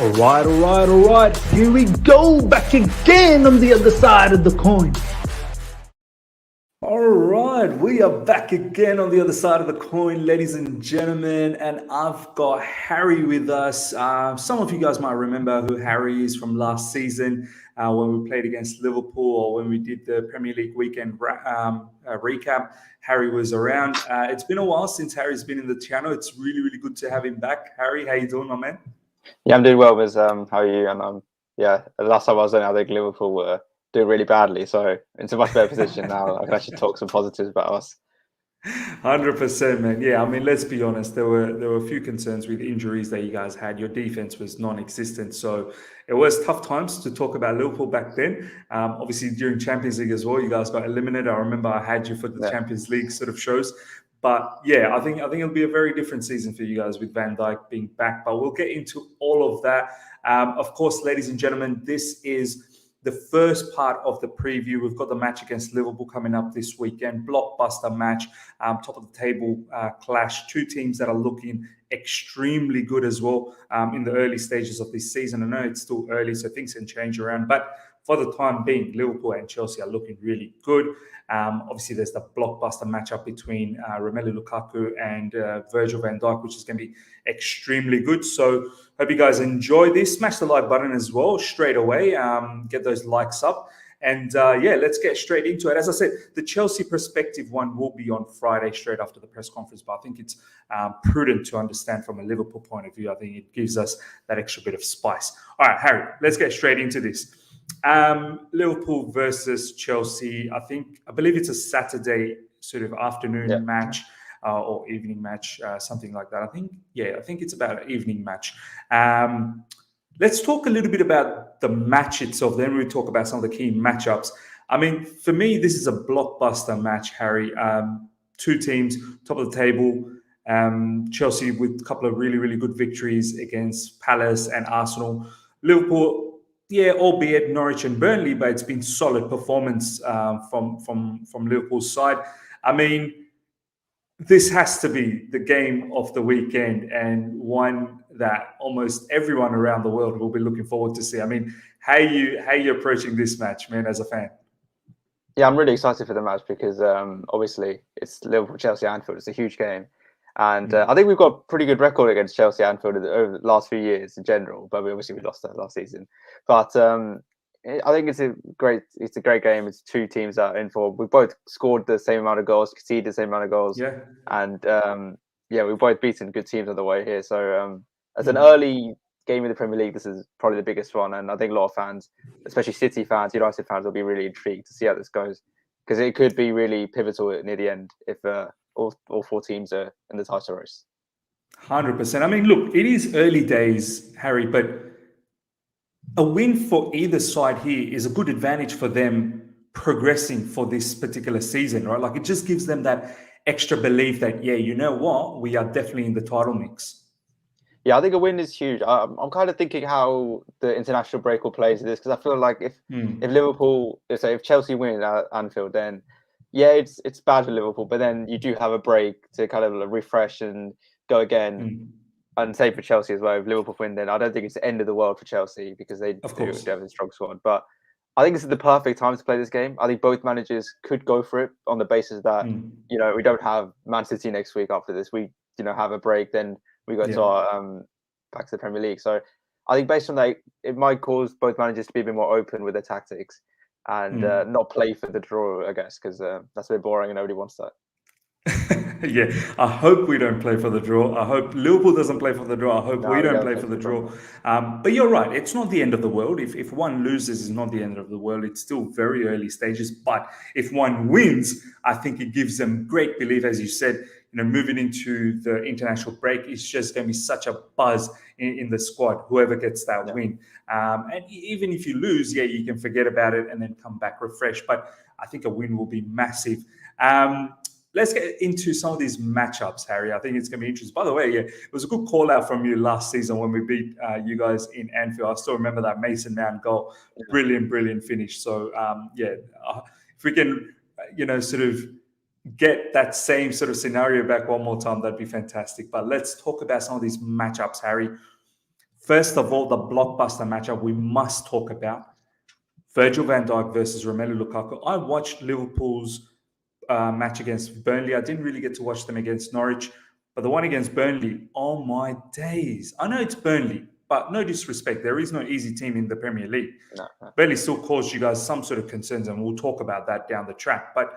All right. Here we go, back again on the other side of the coin. All right, we are back again on the other side of the coin, ladies and gentlemen, and I've got Harry with us. Some of you guys might remember who Harry is from last season when we played against Liverpool or when we did the Premier League weekend recap. Harry was around. It's been a while since Harry's been in the channel. It's really, really good to have him back. Harry, how you doing, my man? Yeah, I'm doing well, Wiz. How are you? And yeah, the last time I was on, I think Liverpool were doing really badly, so it's a much better position now. I can actually talk some positives about us. 100%, man. Yeah, I mean, let's be honest. There were a few concerns with injuries that you guys had. Your defense was non-existent, so it was tough times to talk about Liverpool back then. Obviously, during Champions League as well, you guys got eliminated. I remember I had you for the Champions League sort of shows. But yeah, I think it'll be a very different season for you guys with Van Dijk being back. But we'll get into all of that. Of course, ladies and gentlemen, this is the first part of the preview. We've got the match against Liverpool coming up this weekend. Blockbuster match, top of the table clash. Two teams that are looking extremely good as well in the early stages of this season. I know it's still early, so things can change around. But for the time being, Liverpool and Chelsea are looking really good. Obviously, there's the blockbuster matchup between Romelu Lukaku and Virgil van Dijk, which is going to be extremely good. So hope you guys enjoy this. Smash the like button as well straight away. Get those likes up. And yeah, let's get straight into it. As I said, the Chelsea perspective one will be on Friday straight after the press conference. But I think it's prudent to understand from a Liverpool point of view. I think it gives us that extra bit of spice. All right, Harry, let's get straight into this. Liverpool versus Chelsea. I believe it's a Saturday sort of afternoon match or evening match, something like that. I think it's about an evening match. Let's talk a little bit about the match itself. Then we talk about some of the key matchups. I mean, for me, this is a blockbuster match, Harry. Two teams, top of the table. Chelsea with a couple of really, really good victories against Palace and Arsenal. Liverpool, yeah, albeit Norwich and Burnley, but it's been solid performance from Liverpool's side. I mean, this has to be the game of the weekend and one that almost everyone around the world will be looking forward to see. I mean, how are you approaching this match, man, as a fan? Yeah, I'm really excited for the match because obviously it's Liverpool, Chelsea, Anfield. It's a huge game. And I think we've got a pretty good record against Chelsea, Anfield over the last few years in general. But we lost that last season. But I think it's a great game. It's two teams that are in for. We've both scored the same amount of goals, conceded the same amount of goals. Yeah. And we've both beaten good teams on the way here. So as an early game in the Premier League, this is probably the biggest one. And I think a lot of fans, especially City fans, United fans, will be really intrigued to see how this goes. Because it could be really pivotal near the end if all four teams are in the title race. 100%. I mean, look, it is early days, Harry, but a win for either side here is a good advantage for them progressing for this particular season, right? Like, it just gives them that extra belief that, yeah, you know what, we are definitely in the title mix. Yeah, I think a win is huge. I'm kind of thinking how the international break will play into this, because I feel like if Liverpool, if Chelsea win at Anfield, then yeah, it's bad for Liverpool, but then you do have a break to kind of refresh and go again. And same for Chelsea as well. If Liverpool win, then I don't think it's the end of the world for Chelsea because they do have a strong squad. But I think this is the perfect time to play this game. I think both managers could go for it on the basis that we don't have Man City next week after this. We have a break, then we go to our back to the Premier League. So I think based on that, it might cause both managers to be a bit more open with their tactics and not play for the draw, I guess, because that's a bit boring and nobody wants that. Yeah, I hope we don't play for the draw. I hope Liverpool doesn't play for the draw. I hope we don't play for the draw. But you're right. It's not the end of the world. If one loses, it's not the end of the world. It's still very early stages. But if one wins, I think it gives them great belief, as you said, moving into the international break. It's just going to be such a buzz in the squad, whoever gets that win. And even if you lose, yeah, you can forget about it and then come back refreshed. But I think a win will be massive. Let's get into some of these matchups, Harry. I think it's going to be interesting. By the way, yeah, it was a good call out from you last season when we beat you guys in Anfield. I still remember that Mason Mount goal. Brilliant finish. So, if we can, sort of get that same sort of scenario back one more time, that'd be fantastic. But let's talk about some of these matchups, Harry. First of all, the blockbuster matchup we must talk about. Virgil van Dijk versus Romelu Lukaku. I watched Liverpool's match against Burnley. I didn't really get to watch them against Norwich, but the one against Burnley, oh my days. I know it's Burnley, but no disrespect. There is no easy team in the Premier League. No. Burnley still caused you guys some sort of concerns, and we'll talk about that down the track. But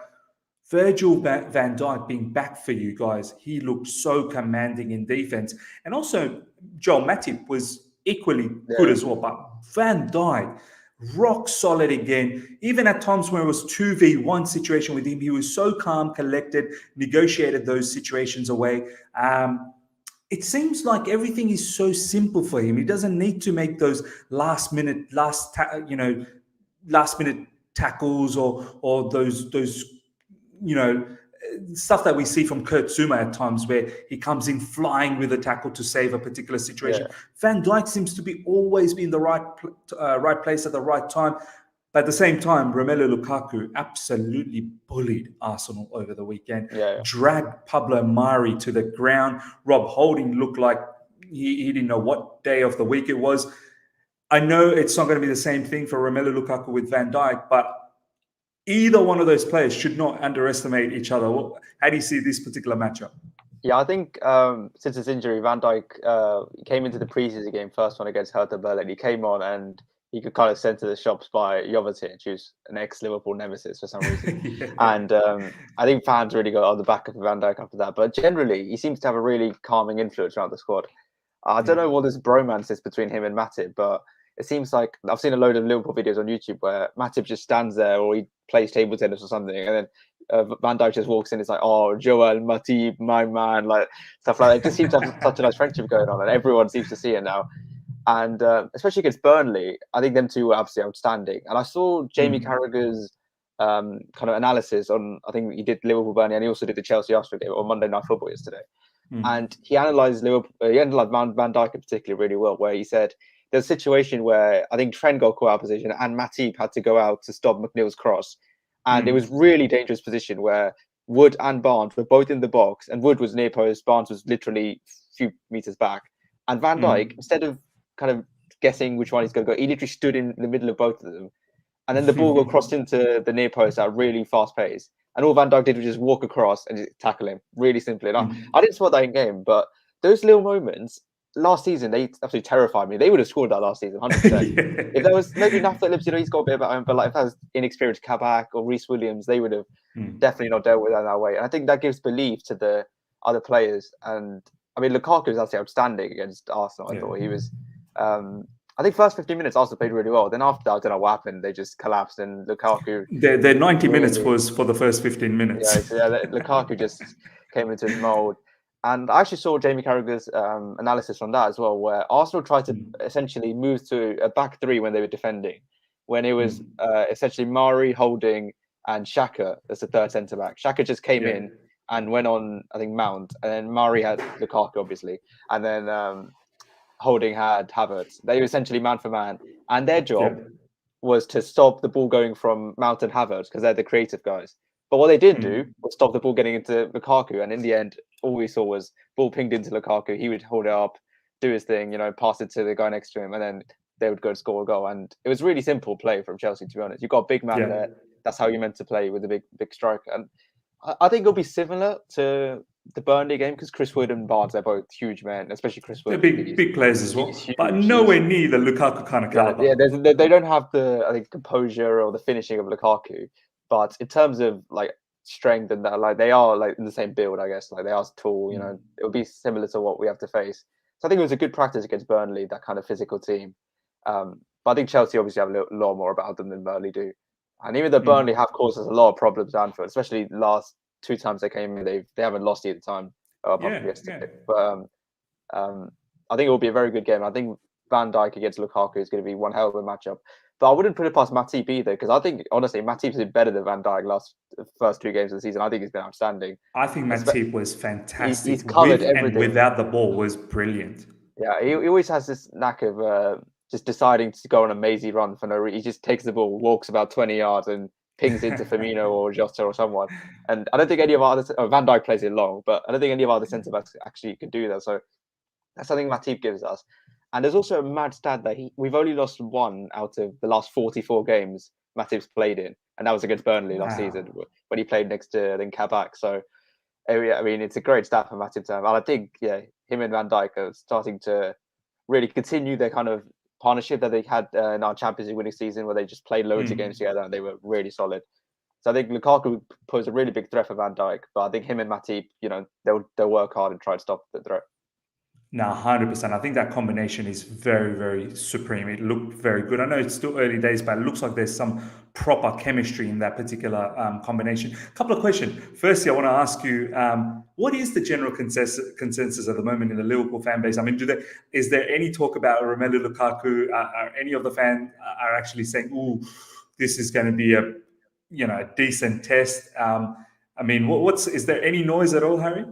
Virgil van Dijk being back for you guys, he looked so commanding in defense. And also, Joel Matip was equally good as well. But Van Dijk, rock solid again. Even at times when it was 2v1 situation with him, he was so calm, collected, negotiated those situations away. It seems like everything is so simple for him. He doesn't need to make those last minute tackles or those stuff that we see from Kurt Zuma at times, where he comes in flying with a tackle to save a particular situation. Yeah. Van Dijk seems to be always be in the right place at the right time. But at the same time, Romelu Lukaku absolutely bullied Arsenal over the weekend. Dragged Pablo Mari to the ground. Rob Holding looked like he didn't know what day of the week it was. I know it's not going to be the same thing for Romelu Lukaku with Van Dijk, but either one of those players should not underestimate each other. How do you see this particular matchup? Yeah, I think since his injury, Van Dijk came into the preseason game, first one against Hertha Berlin. He came on and he could kind of send to the shops by Jovetic, who's an ex-Liverpool nemesis for some reason. And I think fans really got on the back of Van Dijk after that. But generally, he seems to have a really calming influence around the squad. I don't know what this bromance is between him and Matip, but it seems like I've seen a load of Liverpool videos on YouTube where Matip just stands there or he plays table tennis or something, and then Van Dijk just walks in. It's like, oh, Joel Matip, my man, like stuff like that. It just seems to have such a nice friendship going on, and everyone seems to see it now. And especially against Burnley, I think them two were absolutely outstanding. And I saw Jamie Carragher's kind of analysis on, I think he did Liverpool Burnley, and he also did the Chelsea Arsenal game on Monday Night Football yesterday. And he analysed Liverpool, he analysed Van Dijk in particular really well, where he said there's a situation where I think Trent got caught out of position and Matip had to go out to stop McNeil's cross. And it was really dangerous position where Wood and Barnes were both in the box, and Wood was near post, Barnes was literally a few meters back. And Van Dijk, instead of kind of guessing which one he's going to go, he literally stood in the middle of both of them. And then the ball got crossed into the near post at a really fast pace. And all Van Dijk did was just walk across and just tackle him really simply. And I didn't spot that in game, but those little moments last season, they absolutely terrified me. They would have scored that last season, 100%. If there was maybe Naf Phillips, he's got a bit about him, but like if that was inexperienced Kabak or Reece Williams, they would have definitely not dealt with that that way. And I think that gives belief to the other players. And I mean, Lukaku was actually outstanding against Arsenal. I thought he was. I think first 15 minutes Arsenal played really well. Then after that, I don't know what happened. They just collapsed, and Lukaku. Their 90 minutes was for the first 15 minutes. Lukaku just came into his mold. And I actually saw Jamie Carragher's analysis on that as well, where Arsenal tried to essentially move to a back three when they were defending, when it was essentially Mari, Holding, and Xhaka as the third centre back. Xhaka just came in and went on, I think, Mount, and then Mari had Lukaku, obviously, and then Holding had Havertz. They were essentially man for man, and their job was to stop the ball going from Mount and Havertz because they're the creative guys. But what they didn't do was stop the ball getting into Lukaku, and in the end, all we saw was ball pinged into Lukaku. He would hold it up, do his thing, pass it to the guy next to him, and then they would go and score a goal. And it was really simple play from Chelsea, to be honest. You've got a big man there. That's how you're meant to play with a big striker. And I think it'll be similar to the Burnley game because Chris Wood and Barnes, they're both huge men, especially Chris Wood. They're big players as well, but nowhere near the Lukaku kind of caliber. Yeah, they don't have the, I think, composure or the finishing of Lukaku. But in terms of like strength and that, like they are like in the same build, I guess. Like they are tall, it would be similar to what we have to face. So I think it was a good practice against Burnley, that kind of physical team. But I think Chelsea obviously have a lot more about them than Burnley do. And even though Burnley have caused us a lot of problems at Anfield, especially the last 2 times they came in, they haven't lost either time apart from yesterday. But I think it will be a very good game. I think Van Dijk against Lukaku is going to be one hell of a matchup. But I wouldn't put it past Matip either, because I think, honestly, Matip's been better than Van Dijk first 2 games of the season. I think he's been outstanding. I think Matip was fantastic. He's covered everything. And without the ball was brilliant. Yeah, he always has this knack of just deciding to go on a mazy run for no reason. He just takes the ball, walks about 20 yards and pings into Firmino or Jota or someone. And I don't think any of our other... Van Dijk plays it long, but I don't think any of our other centre-backs actually can do that. So that's something Matip gives us. And there's also a mad stat that we've only lost one out of the last 44 games Matip's played in, and that was against Burnley last season Wow. when he played next to then Kabak. So I mean, it's a great stat for Matip to have, and I think him and Van Dijk are starting to really continue their kind of partnership that they had in our Champions League winning season, where they just played loads of games together and they were really solid. So I think Lukaku posed a really big threat for Van Dijk, but I think him and Matip, they'll work hard and try to stop the threat. No, 100%. I think that combination is very, very supreme. It looked very good. I know it's still early days, but it looks like there's some proper chemistry in that particular combination. A couple of questions. Firstly, I want to ask you, what is the general consensus at the moment in the Liverpool fan base? I mean, is there any talk about Romelu Lukaku? Are any of the fans are actually saying, "Ooh, this is going to be a decent test"? I mean, is there any noise at all, Harry?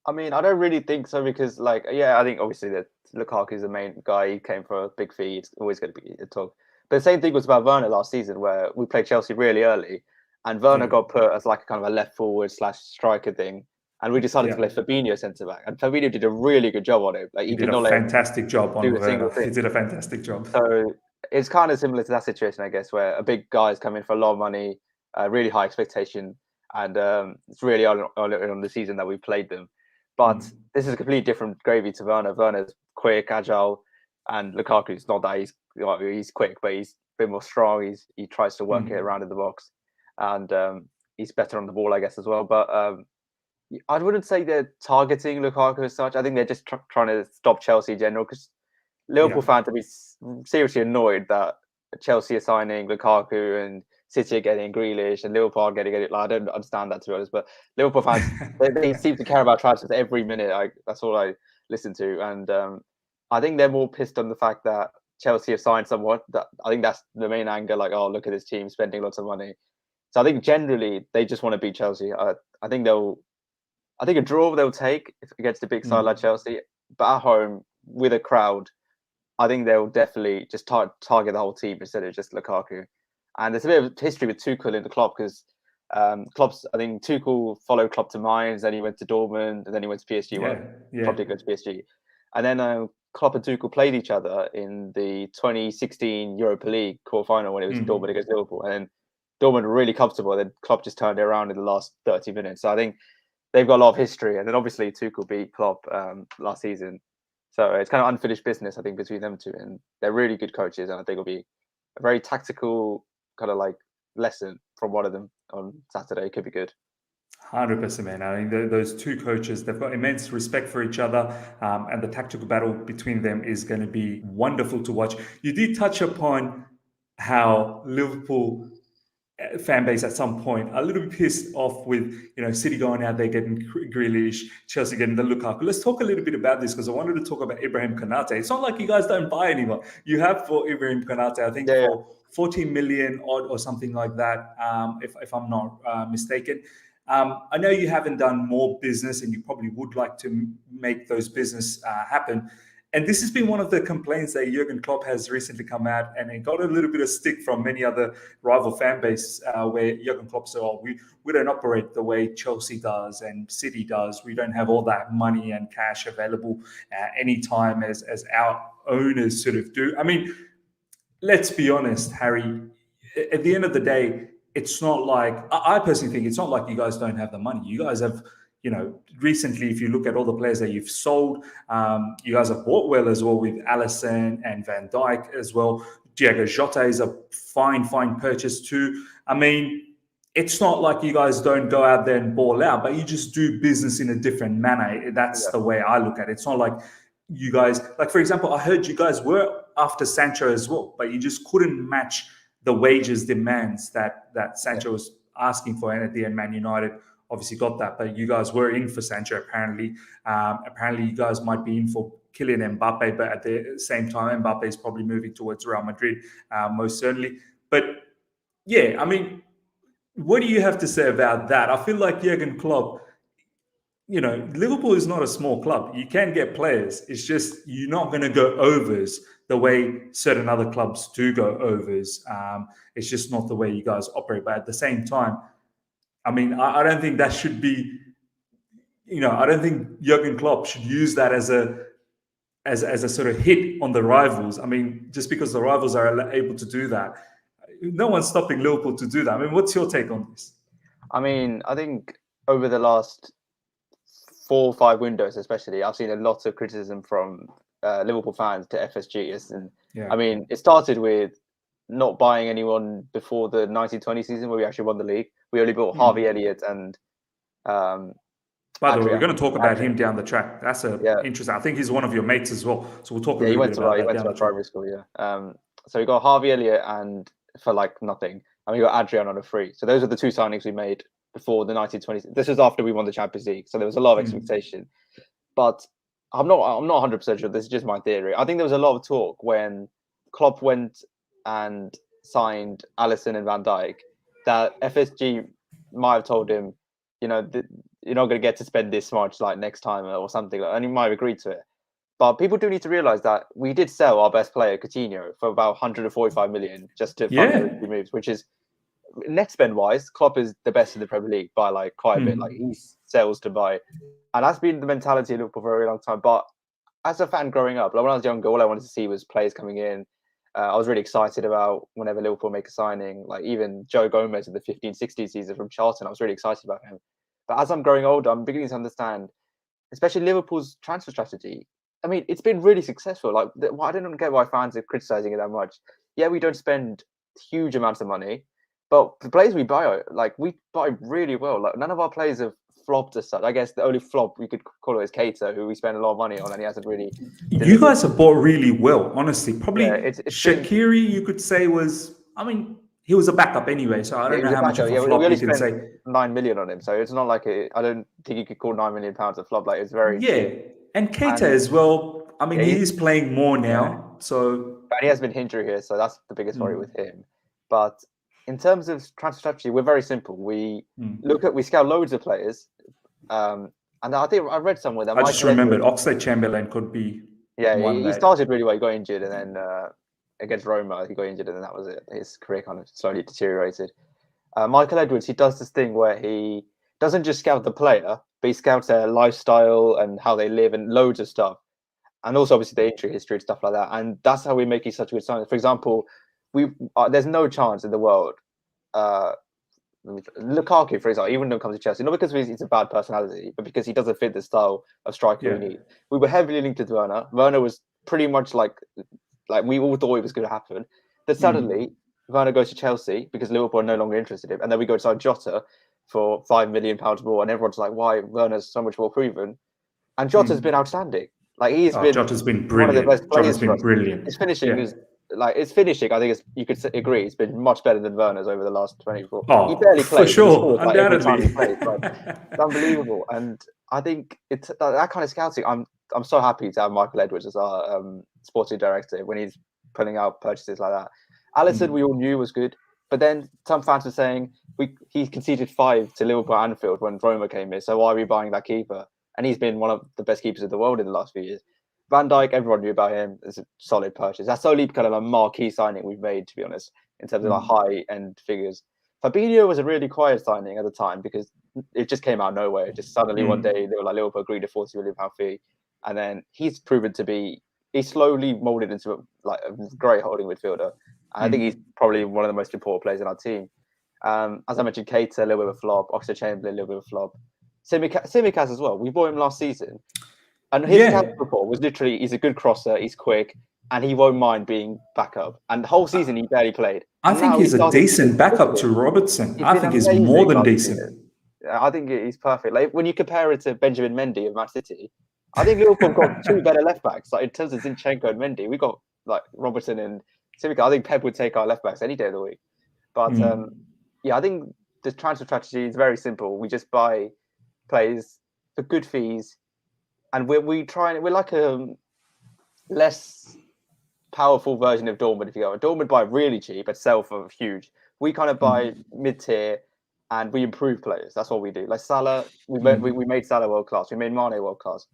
I mean, I don't really think so because, I think obviously that Lukaku is the main guy. He came for a big fee. It's always going to be a talk. But the same thing was about Werner last season, where we played Chelsea really early, and Werner got put as like a kind of a left forward / striker thing, and we decided to play Fabinho centre back, and Fabinho did a really good job on it. Like he did a fantastic job on Werner. He did a fantastic job. So it's kind of similar to that situation, I guess, where a big guy is coming for a lot of money, really high expectation, and it's really on the season that we played them. But this is a completely different gravy to Werner. Werner's quick, agile, and Lukaku's not that. He's quick, but he's a bit more strong. He tries to work it around in the box, and he's better on the ball, I guess, as well. But I wouldn't say they're targeting Lukaku as such. I think they're just trying to stop Chelsea in general, because Liverpool fans to be seriously annoyed that Chelsea are signing Lukaku and City are getting Grealish and Liverpool are getting it. Like, I don't understand that, to be honest, but Liverpool fans they seem to care about transfers every minute. That's all I listen to, and I think they're more pissed on the fact that Chelsea have signed someone. That I think that's the main anger. Like, oh, look at this team spending lots of money. So I think generally they just want to beat Chelsea. I think a draw they'll take against a big side like Chelsea, but at home with a crowd, I think they'll definitely just target the whole team instead of just Lukaku. And there's a bit of history with Tuchel in the club, because Klopp's, I think Tuchel followed Klopp to Mainz, then he went to Dortmund, and then he went to PSG. Klopp did go to PSG. And then Klopp and Tuchel played each other in the 2016 Europa League quarterfinal when it was Dortmund against Liverpool. And then Dortmund were really comfortable. Then Klopp just turned it around in the last 30 minutes. So I think they've got a lot of history. And then obviously Tuchel beat Klopp last season. So it's kind of unfinished business, I think, between them two. And they're really good coaches. And I think it'll be a very tactical kind of like lesson from one of them on Saturday. It could be good. 100%, man. I mean, those two coaches, they've got immense respect for each other, and the tactical battle between them is going to be wonderful to watch. You did touch upon how Liverpool fan base at some point a little bit pissed off with City going out there getting Grealish, Chelsea getting the Lukaku. Let's talk a little bit about this, because I wanted to talk about Ibrahim Konate. It's not like you guys don't buy anyone. You have for Ibrahim Konate, I think for 14 million odd or something like that, if I'm not mistaken. I know you haven't done more business, and you probably would like to make those business happen. And this has been one of the complaints that Jurgen Klopp has recently come out, and it got a little bit of stick from many other rival fan base, where Jurgen Klopp said, "Oh, we don't operate the way Chelsea does and City does. We don't have all that money and cash available anytime as our owners sort of do." I mean, let's be honest, Harry. At the end of the day, it's not like, I personally think it's not like you guys don't have the money. You guys have, recently, if you look at all the players that you've sold, you guys have bought well as well with Alisson and Van Dijk as well. Diogo Jota is a fine purchase too. I mean, it's not like you guys don't go out there and ball out, but you just do business in a different manner. That's the way I look at it. It's not like you guys, like, for example, I heard you guys were after Sancho as well, but you just couldn't match the wages demands that Sancho was asking for. And at the end, Man United obviously got that, but you guys were in for Sancho apparently. Apparently you guys might be in for Kylian Mbappe, but at the same time, Mbappe is probably moving towards Real Madrid, most certainly. But yeah, I mean, what do you have to say about that? I feel like Jurgen Klopp, Liverpool is not a small club. You can get players. It's just you're not going to go overs the way certain other clubs do go overs. It's just not the way you guys operate. But at the same time, I mean, I don't think that should be, I don't think Jurgen Klopp should use that as a as a sort of hit on the rivals. I mean, just because the rivals are able to do that, no one's stopping Liverpool to do that. I mean, what's your take on this? I mean, I think over the last 4 or 5 windows, especially, I've seen a lot of criticism from Liverpool fans to FSG. I mean, it started with not buying anyone before the 1920 season where we actually won the league. We only bought Harvey Elliott and by the way, we're Adrian. going to talk about him down the track. That's interesting. I think he's one of your mates as well. So we'll talk a little bit about that. He went to our primary school, so we got Harvey Elliott and for like nothing. And we got Adrian on a free. So those are the 2 signings we made before the 1920s. This was after we won the Champions League. So there was a lot of expectation. But I'm not 100% sure. This is just my theory. I think there was a lot of talk when Klopp went and signed Alisson and Van Dijk that FSG might have told him, you know, you're not going to get to spend this much like next time or something, and he might have agreed to it. But people do need to realise that we did sell our best player, Coutinho, for about 145 million just to fund those 2 moves, which is net spend wise, Klopp is the best in the Premier League by like quite a bit. Like he sells to buy, and that's been the mentality of Liverpool for a very long time. But as a fan growing up, like when I was younger, all I wanted to see was players coming in. I was really excited about whenever Liverpool make a signing, like even Joe Gomez in the 15-16 season from Charlton. I was really excited about him. But as I'm growing older, I'm beginning to understand, especially Liverpool's transfer strategy. I mean, it's been really successful. Like, I don't get why fans are criticizing it that much. Yeah, we don't spend huge amounts of money, but the players we buy, like, we buy really well. Like, none of our players have flopped as such. I guess the only flop we could call it is Keita, who we spend a lot of money on, and he hasn't really delivered. You guys have bought really well, honestly. Probably it's Shaqiri, you could say, was, I mean, he was a backup anyway, so I don't know how much of a flop you can say. 9 million on him, so it's not like I don't think you could call £9 million a flop. Like, it's very cheap. And Keita as well. I mean, he is playing more now, so. But he has been injured here, so that's the biggest worry with him. But in terms of transfer strategy, we're very simple. We scout loads of players, and I think I read somewhere that I just remembered Oxlade-Chamberlain could be. He started really well. He got injured, and then against Roma, he got injured, and then that was it. His career kind of slowly deteriorated. Michael Edwards, he does this thing where he doesn't just scout the player, but he scouts their lifestyle and how they live and loads of stuff. And also, obviously, the injury history and stuff like that. And that's how we make it such a good sign. For example, there's no chance in the world. Lukaku, for example, even when it comes to Chelsea, not because he's a bad personality, but because he doesn't fit the style of striker we need. We were heavily linked to Werner. Werner was pretty much like we all thought it was going to happen. Then suddenly, Werner goes to Chelsea because Liverpool are no longer interested in him. And then we go to sign Jota for £5 million more. And everyone's like, why? Werner's so much more proven. And Jota's been outstanding. Like, Jota's been brilliant. One of the best players. Jota's been brilliant. His finishing is his finishing. I think you could agree, it's been much better than Werner's over the last 24. He barely plays. For sure, every time he plays. It's unbelievable, and I think it's that kind of scouting. I'm so happy to have Michael Edwards as our sporting director when he's putting out purchases like that. Alisson, we all knew was good, but then some fans were saying he conceded 5 to Liverpool at Anfield when Roma came in. So why are we buying that keeper? And he's been one of the best keepers in the world in the last few years. Van Dijk, everyone knew about him. It's a solid purchase. That's only kind of a marquee signing we've made, to be honest, in terms of high-end figures. Fabinho was a really quiet signing at the time because it just came out of nowhere. Just suddenly one day, they were like, Liverpool agreed a £40 million fee. And then he's proven to be, he's slowly molded into a great holding midfielder. And I think he's probably one of the most important players in our team. As I mentioned, Keita, a little bit of a flop. Oxlade-Chamberlain, a little bit of a flop. Tsimikas as well. We bought him last season. And his scout report was literally, he's a good crosser, he's quick, and he won't mind being backup. And the whole season, he barely played. I think he's a decent backup to Robertson. I think he's more than decent. I think he's perfect. Like, when you compare it to Benjamin Mendy of Man City, I think Liverpool got 2 better left backs. Like, in terms of Zinchenko and Mendy, we got like Robertson and Tsimikas. I think Pep would take our left backs any day of the week. But I think the transfer strategy is very simple. We just buy players for good fees, and we're like a less powerful version of Dortmund. If you go, Dortmund buy really cheap but sell for huge. We kind of buy mid-tier and we improve players. That's what we do. Like Salah, we made Salah world class. We made Mane world class.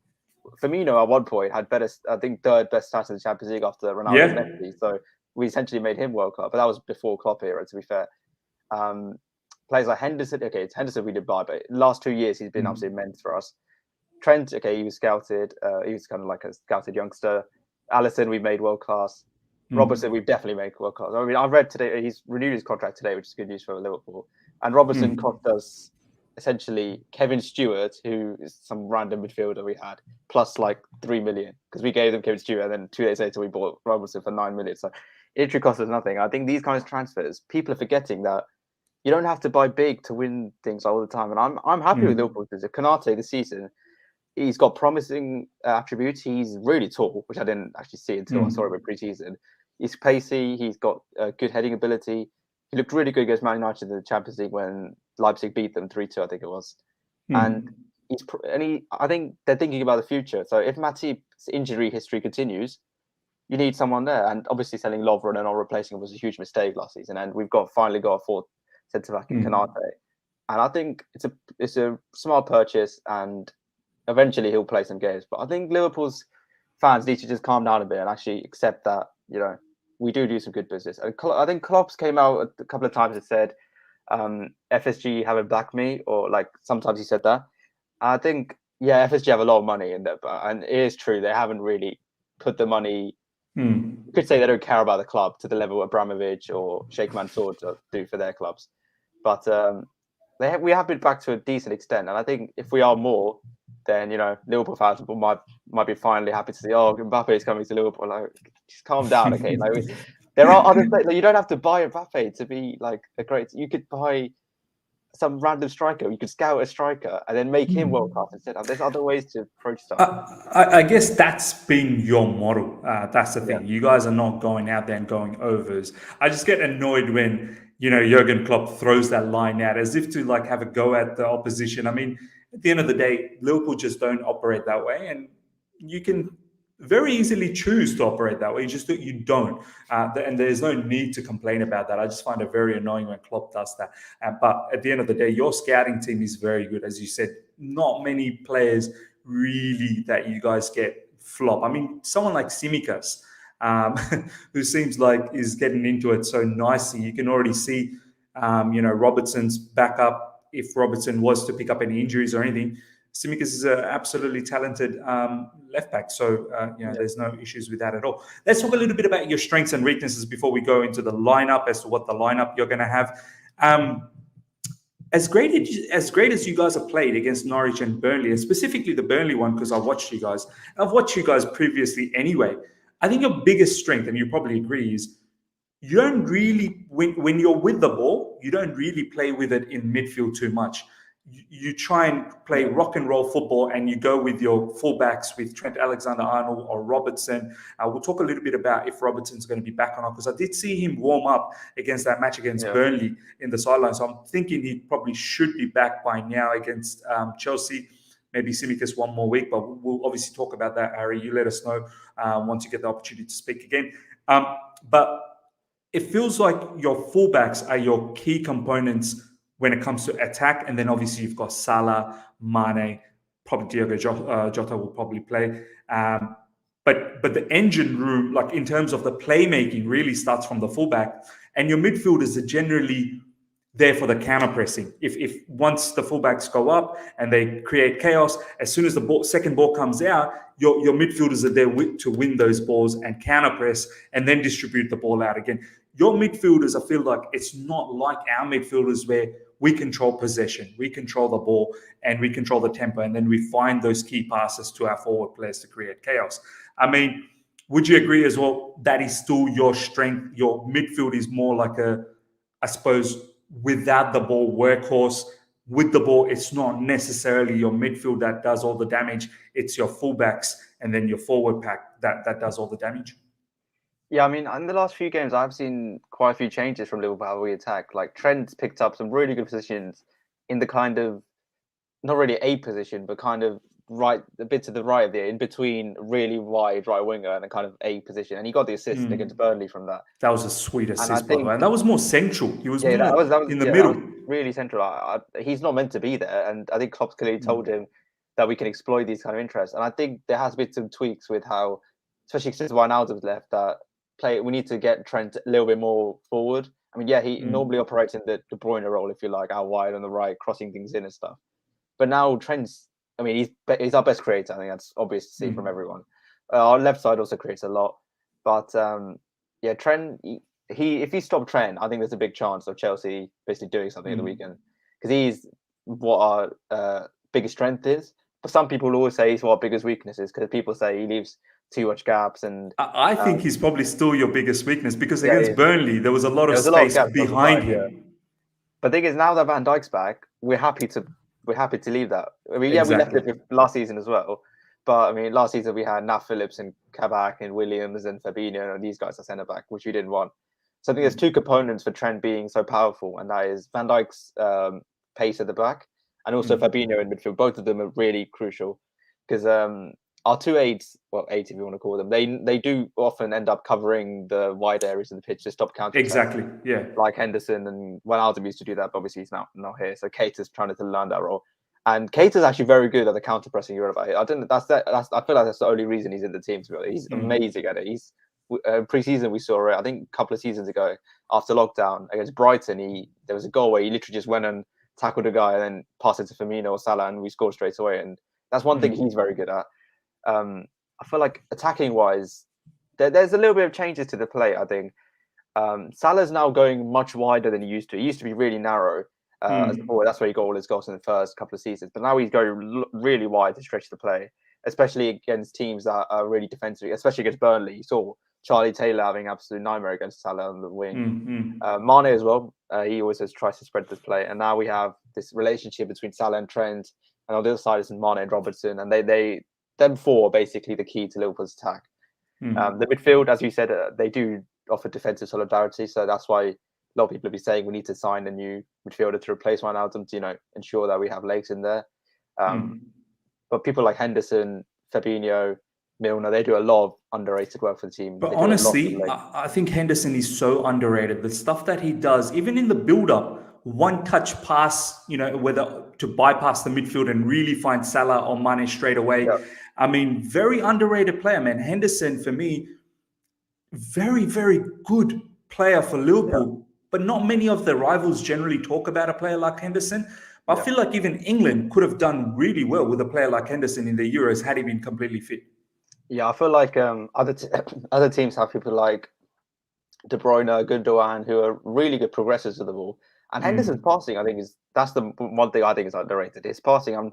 Firmino at one point had better, I think, 3rd best stats in the Champions League after Ronaldo and Messi. So we essentially made him world class. But that was before Klopp era, to be fair. Players like Henderson, it's Henderson we did buy, but last 2 years he's been absolutely immense for us. Trent, okay, he was scouted. He was kind of like a scouted youngster. Alisson, we made world class. Robertson, we've definitely made world class. I mean, I read today he's renewed his contract today, which is good news for Liverpool. And Robertson cost us essentially Kevin Stewart, who is some random midfielder we had, plus like 3 million because we gave them Kevin Stewart, and then 2 days later we bought Robertson for 9 million. So it literally cost us nothing. I think these kinds of transfers, people are forgetting that you don't have to buy big to win things all the time. And I'm happy with Liverpool because Konate this season, he's got promising attributes. He's really tall, which I didn't actually see until I saw him in pre-season. He's pacey. He's got good heading ability. He looked really good against Man United in the Champions League when Leipzig beat them 3-2, I think it was. And I think they're thinking about the future. So if Matip's injury history continues, you need someone there. And obviously selling Lovren and not replacing him was a huge mistake last season. And we've finally got a fourth centre-back in Konate. And I think it's a smart purchase, and eventually he'll play some games. But I think Liverpool's fans need to just calm down a bit and actually accept that, we do some good business. And I think Klopp's came out a couple of times and said, FSG haven't backed me, or like sometimes he said that. I think, FSG have a lot of money in there, and it is true, they haven't really put the money. You could say they don't care about the club to the level Abramovich or Sheikh Mansour do for their clubs. But we have been back to a decent extent. And I think if we are more, then, Liverpool fans might be finally happy to see, Mbappe is coming to Liverpool. Like, just calm down, okay? Like, there are other things. Like, you don't have to buy Mbappe to be like a great. You could buy some random striker. You could scout a striker and then make him world class instead. There's other ways to approach stuff. I guess that's been your model. That's the thing. You guys are not going out there and going overs. I just get annoyed when Jurgen Klopp throws that line out as if to like have a go at the opposition. I mean, at the end of the day, Liverpool just don't operate that way, and you can very easily choose to operate that way. You don't, and there's no need to complain about that. I just find it very annoying when Klopp does that. But at the end of the day, your scouting team is very good, as you said. Not many players really that you guys get flop. I mean, someone like Tsimikas, who seems like is getting into it so nicely. You can already see, Robertson's backup. If Robertson was to pick up any injuries or anything, Tsimikas is an absolutely talented left back. So, there's no issues with that at all. Let's talk a little bit about your strengths and weaknesses before we go into the lineup as to what the lineup you're going to have. As great as you guys have played against Norwich and Burnley, and specifically the Burnley one, because I've watched you guys previously anyway. I think your biggest strength, and you probably agree, is you don't really, when you're with the ball, you don't really play with it in midfield too much. You try and play rock and roll football, and you go with your fullbacks with Trent Alexander-Arnold or Robertson. We'll talk a little bit about if Robertson's going to be back or not, because I did see him warm up against that match against Burnley in the sideline. So I'm thinking he probably should be back by now against Chelsea. Maybe Tsimikas one more week, but we'll obviously talk about that, Harry. You let us know once you get the opportunity to speak again. But it feels like your fullbacks are your key components when it comes to attack. And then obviously you've got Salah, Mane, probably Diogo Jota will probably play. But the engine room, like in terms of the playmaking, really starts from the fullback. And your midfielders are generally there for the counter pressing. If once the fullbacks go up and they create chaos, as soon as the second ball comes out, your midfielders are there to win those balls and counter press and then distribute the ball out again. Your midfielders, I feel like it's not like our midfielders where we control possession, we control the ball, and we control the tempo, and then we find those key passes to our forward players to create chaos. I mean, would you agree as well that is still your strength? Your midfield is more like I suppose, without the ball workhorse. With the ball, it's not necessarily your midfield that does all the damage. It's your fullbacks and then your forward pack that does all the damage. Yeah, I mean, in the last few games, I've seen quite a few changes from Liverpool how we attack. Like Trent's picked up some really good positions in the kind of, not really a position, but kind of right, a bit to the right of in between really wide right winger and a kind of a position. And he got the assist against Burnley from that. That was a sweet assist, by the way. And that was more central. He was more in the that middle. was really central. He's not meant to be there. And I think Klopp's clearly told him that we can exploit these kind of interests. And I think there has been some tweaks with how, especially since Wijnaldum's left, that we need to get Trent a little bit more forward. I mean, he normally operates in the De Bruyne role, if you like, out wide on the right, crossing things in and stuff. But now Trent's I mean, he's our best creator. I think that's obvious to see from everyone. Our left side also creates a lot, but yeah, Trent. If he stopped Trent, I think there's a big chance of Chelsea basically doing something at the weekend, because he's what our biggest strength is. But some people always say he's what our biggest weakness is, because people say he leaves too much gaps. And I think he's probably still your biggest weakness, because yeah, against Burnley there was a lot of space behind him. Yeah. But the thing is, now that Van Dijk's back, we're happy to leave that. I mean, yeah, Exactly. we left it last season as well. But I mean, last season we had Nat Phillips and Kabak and Williams and Fabinho and these guys are centre back, which we didn't want. So I think there's two components for Trent being so powerful, and that is Van Dijk's pace at the back, and also Fabinho in midfield. Both of them are really crucial, because our two aides, well, eight if you want to call them, they do often end up covering the wide areas of the pitch to stop counter. Exactly, yeah. Like Henderson and Wijnaldum used to do that, but obviously he's not here. So Keita's trying to learn that role, and Keita's actually very good at the counter pressing you're about. I don't. That's I feel like that's the only reason he's in the team. To be honest, he's amazing at it. He's pre-season we saw it. I think a couple of seasons ago after lockdown against Brighton, there was a goal where he literally just went and tackled a guy and then passed it to Firmino or Salah, and we scored straight away. And that's one thing he's very good at. I feel like attacking wise, there's a little bit of changes to the play. I think Salah's now going much wider than he used to. He used to be really narrow as a forward. That's where he got all his goals in the first couple of seasons. But now he's going really wide to stretch the play, especially against teams that are really defensive, especially against Burnley. You saw Charlie Taylor having absolute nightmare against Salah on the wing. Mane as well. He always tries to spread this play. And now we have this relationship between Salah and Trent. And on the other side is Mane and Robertson. And them four are basically the key to Liverpool's attack. The midfield, as you said, they do offer defensive solidarity. So that's why a lot of people will be saying we need to sign a new midfielder to replace Wijnaldum to, ensure that we have legs in there. But people like Henderson, Fabinho, Milner, they do a lot of underrated work for the team. But honestly, I think Henderson is so underrated. The stuff that he does, even in the build-up, one-touch pass, whether to bypass the midfield and really find Salah or Mane straight away. Yeah. I mean, very underrated player, man. Henderson, for me, very, very good player for Liverpool. But not many of the rivals generally talk about a player like Henderson. But I feel like even England could have done really well with a player like Henderson in the Euros had he been completely fit. Yeah, I feel like other teams have people like De Bruyne, Gundogan, who are really good progressors of the ball. And Henderson's passing, I think, that's the one thing I think is underrated. His passing,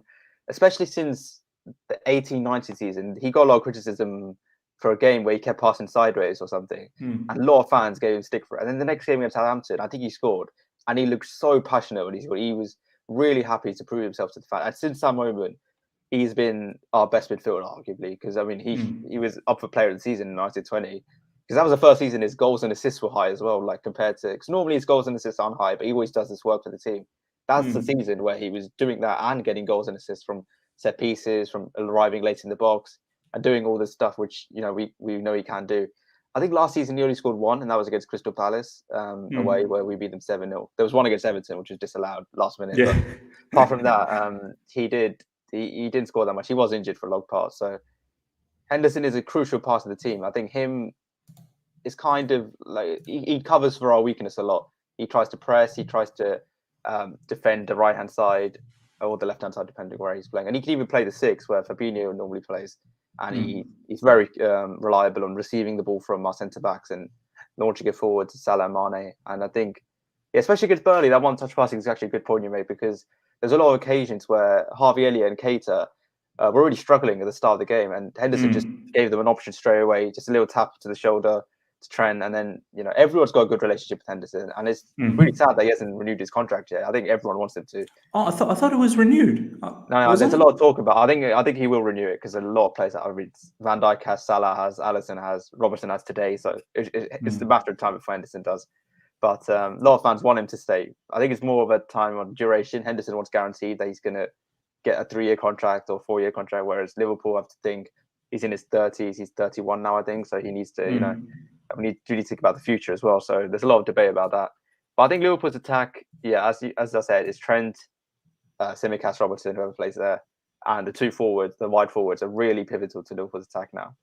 especially since the 18-19 season, he got a lot of criticism for a game where he kept passing sideways or something. And a lot of fans gave him stick for it. And then the next game against Southampton, I think he scored. And he looked so passionate when he scored. He was really happy to prove himself to the fans. And since that moment, he's been our best midfielder, arguably, because I mean he was up for player of the season in 1920, because that was the first season his goals and assists were high as well, like compared to, because normally his goals and assists aren't high, but he always does this work for the team. That's the season where he was doing that and getting goals and assists from set pieces, from arriving late in the box and doing all this stuff, which we know he can do. I think last season he only scored one, and that was against Crystal Palace away, where we beat them 7-0. There was one against Everton, which was disallowed last minute. Yeah. But apart from that, he didn't score that much. He was injured for a long part. So Henderson is a crucial part of the team. I think him is kind of like he covers for our weakness a lot. He tries to press. He tries to defend the right-hand side or the left-hand side, depending where he's playing. And he can even play the 6, where Fabinho normally plays. And he's very reliable on receiving the ball from our centre-backs and launching it forward to Salah and Mane. And I think, especially against Burnley, that one-touch passing is actually a good point you made, because there's a lot of occasions where Harvey Elliott and Keita were really struggling at the start of the game, and Henderson just gave them an option straight away, just a little tap to the shoulder to Trent, and then everyone's got a good relationship with Henderson, and it's really sad that he hasn't renewed his contract yet. I think everyone wants him to. Oh, I thought it was renewed. No, there's a lot of talk about. I think he will renew it, because a lot of players that I read, Van Dijk has, Salah has, Alisson has, Robertson has today, so it's a matter of time before Henderson does. But a lot of fans want him to stay. I think it's more of a time on duration. Henderson wants guaranteed that he's going to get a 3-year contract or 4-year contract, whereas Liverpool have to think he's in his 30s. He's 31 now, I think. So he needs to, we need to think about the future as well. So there's a lot of debate about that. But I think Liverpool's attack, as I said, is Trent, Tsimikas, Robertson, whoever plays there. And the two forwards, the wide forwards, are really pivotal to Liverpool's attack now.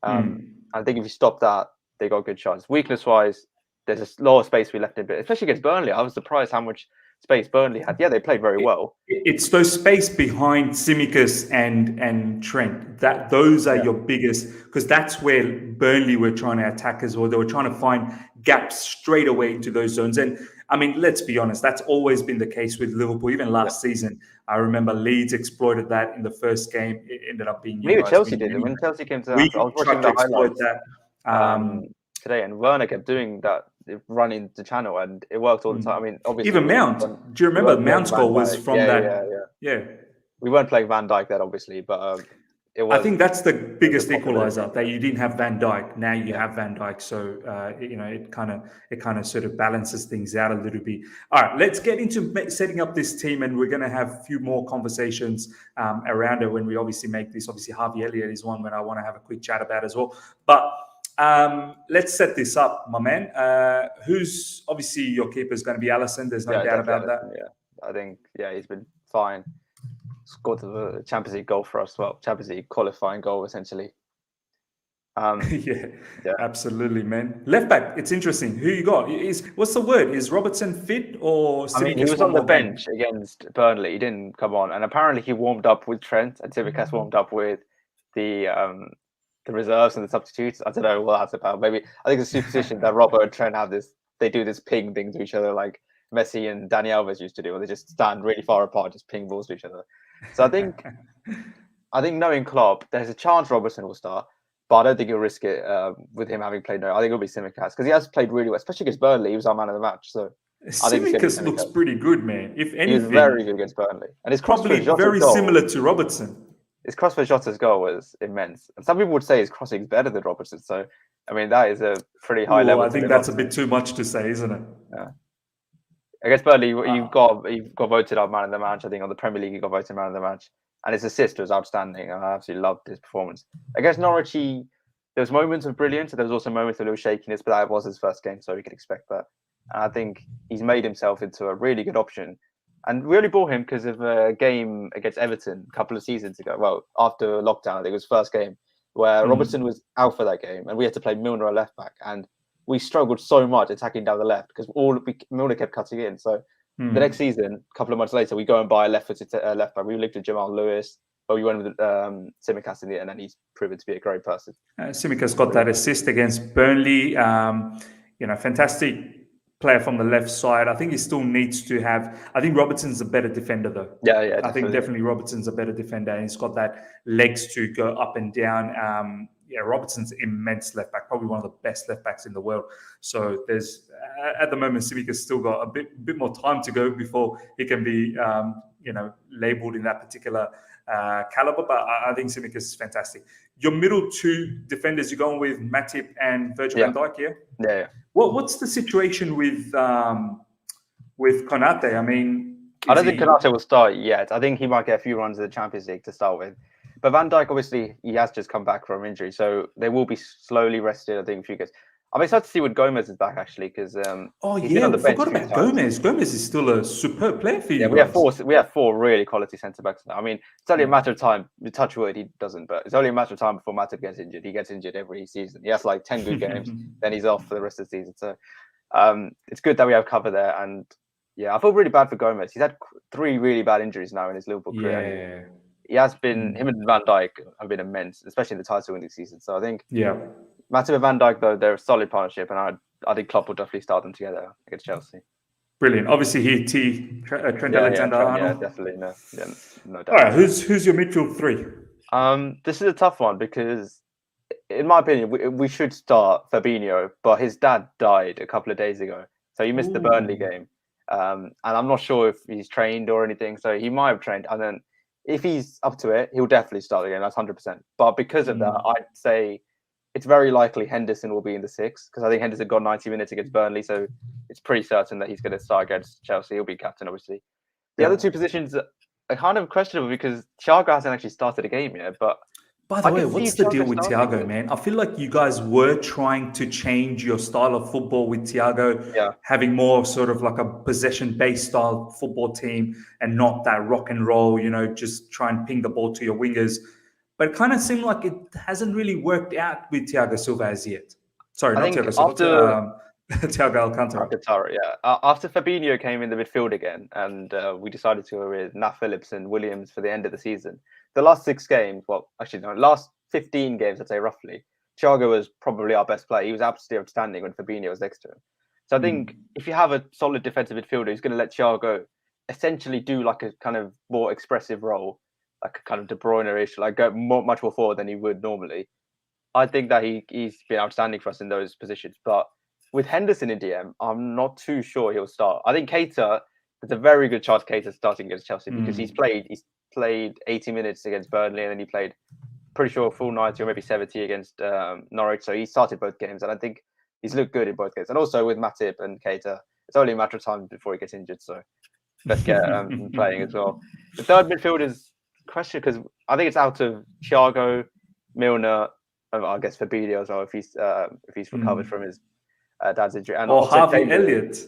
I think if you stop that, they got a good chance. Weakness-wise, there's a lot of space we left in, but especially against Burnley, I was surprised how much space Burnley had. Yeah, they played very well. It's those space behind Tsimikas and Trent. Those are your biggest, because that's where Burnley were trying to attack as well. They were trying to find gaps straight away into those zones. And I mean, let's be honest, that's always been the case with Liverpool. Even last season, I remember Leeds exploited that in the first game. It ended up being Maybe Chelsea did it when Chelsea came to Anfield. I was watching the highlights today, and Werner kept doing that, running the channel, and it worked all the time. I mean, obviously, even Mount. Do you remember Mount's goal was from that? Yeah. We weren't playing Van Dijk then, obviously, but it was. I think that's the biggest equalizer, that you didn't have Van Dijk. Now you have Van Dijk, so it kind of sort of balances things out a little bit. All right, let's get into setting up this team, and we're going to have a few more conversations around it when we obviously make this. Obviously, Harvey Elliott is one that I want to have a quick chat about as well, but. Let's set this up, my man. Who's obviously your keeper is going to be Alisson. There's no doubt about that. Yeah, I think he's been fine. Scored the Champions League goal for us. Well, Champions League qualifying goal essentially. Yeah, absolutely, man. Left back, it's interesting. Who you got? What's the word? Is Robertson fit or? I mean, he was on the bench against Burnley. He didn't come on, and apparently he warmed up with Trent, and Tsimikas warmed up with the reserves and the substitutes. I don't know what that's about. Maybe I think it's a superstition that Robert and Trent have this. They do this ping thing to each other, like Messi and Dani Alves used to do, where they just stand really far apart, just ping balls to each other. So I think knowing Klopp, there's a chance Robertson will start, but I don't think he'll risk it with him having played. No, I think it'll be Tsimikas because he has played really well, especially against Burnley. He was our man of the match. So Tsimikas looks pretty good, man. If anything, he was very good against Burnley, and his probably very similar to Robertson. His cross for Jota's goal was immense. And some people would say his crossing is better than Robertson. So, I mean, that is a pretty high level. I think that's a bit too much to say, isn't it? Yeah. Against Burnley, you got voted our man of the match. I think on the Premier League, he got voted man of the match. And his assist was outstanding. I absolutely loved his performance. Against Norwich, there was moments of brilliance. There was also moments of a little shakiness, but that was his first game, so we could expect that. And I think he's made himself into a really good option. And we only bought him because of a game against Everton a couple of seasons ago. Well, after lockdown, I think it was first game where Robertson was out for that game, and we had to play Milner at left back, and we struggled so much attacking down the left because Milner kept cutting in. So the next season, a couple of months later, we go and buy a left-footed left back. We looked at Jamal Lewis, but we went with Tsimikas in the end, and he's proven to be a great person. Tsimikas got that assist against Burnley. Fantastic player from the left side. I think he still needs to have. I think Robertson's a better defender, though. Yeah. I think definitely Robertson's a better defender, and he's got that legs to go up and down. Robertson's immense left back, probably one of the best left backs in the world. So there's at the moment, Tsimikas still got a bit more time to go before he can be, labelled in that particular caliber. But I think Tsimikas is fantastic. Your middle two defenders, you're going with Matip and Virgil van Dijk, Yeah. What's the situation with Konate? I mean, I don't think Konate will start yet. I think he might get a few runs in the Champions League to start with. But Van Dijk, obviously, he has just come back from injury, so they will be slowly rested, I think, a few games. I'm excited to see when Gomez is back, actually, because we forgot about Gomez. Gomez is still a superb player for you. Yeah, we have four really quality centre backs now. I mean, it's only a matter of time. Touch wood, he doesn't, but it's only a matter of time before Matip gets injured. He gets injured every season. He has like 10 good games, then he's off for the rest of the season. So it's good that we have cover there. And I feel really bad for Gomez. He's had 3 really bad injuries now in his Liverpool career. He has been, him and Van Dijk have been immense, especially in the title winning season. So I think Matip and Van Dijk, though, they're a solid partnership, and I think Klopp will definitely start them together against Chelsea. Brilliant. Obviously, Trent Alexander-Arnold. Definitely, no doubt. All right, who's your midfield 3? This is a tough one because, in my opinion, we should start Fabinho, but his dad died a couple of days ago, so he missed the Burnley game, and I'm not sure if he's trained or anything. So he might have trained, and then if he's up to it, he'll definitely start the game. That's 100%. But because of that, I'd say it's very likely Henderson will be in the 6 because I think Henderson got 90 minutes against Burnley, so it's pretty certain that he's going to start against Chelsea. He'll be captain, obviously. The other 2 positions are kind of questionable because Thiago hasn't actually started a game yet. But by the way, what's the deal with Thiago, man? I feel like you guys were trying to change your style of football with Thiago, having more sort of like a possession-based style football team and not that rock and roll, just try and ping the ball to your wingers. But it kind of seemed like it hasn't really worked out with Thiago Silva as yet. Sorry, not Thiago Silva. Thiago Alcantara. Alcantara, yeah. After Fabinho came in the midfield again, and we decided to go with Nat Phillips and Williams for the end of the season. The last 6 games, well, actually, no, last 15 games, I'd say roughly, Thiago was probably our best player. He was absolutely outstanding when Fabinho was next to him. So I think if you have a solid defensive midfielder who's going to let Thiago essentially do like a kind of more expressive role, like a kind of De Bruyne-ish, like go much more forward than he would normally, I think that he's been outstanding for us in those positions. But with Henderson in DM, I'm not too sure he'll start. I think Keita, there's a very good chance Keita starting against Chelsea because he's played 80 minutes against Burnley and then he played pretty sure full 90 or maybe 70 against Norwich. So he started both games and I think he's looked good in both games. And also with Matip and Keita, it's only a matter of time before he gets injured. So let's get him playing as well. The third midfield is question because I think it's out of Thiago, Milner, I guess Fabinho as well if he's recovered from his dad's injury. And or Harvey Elliott.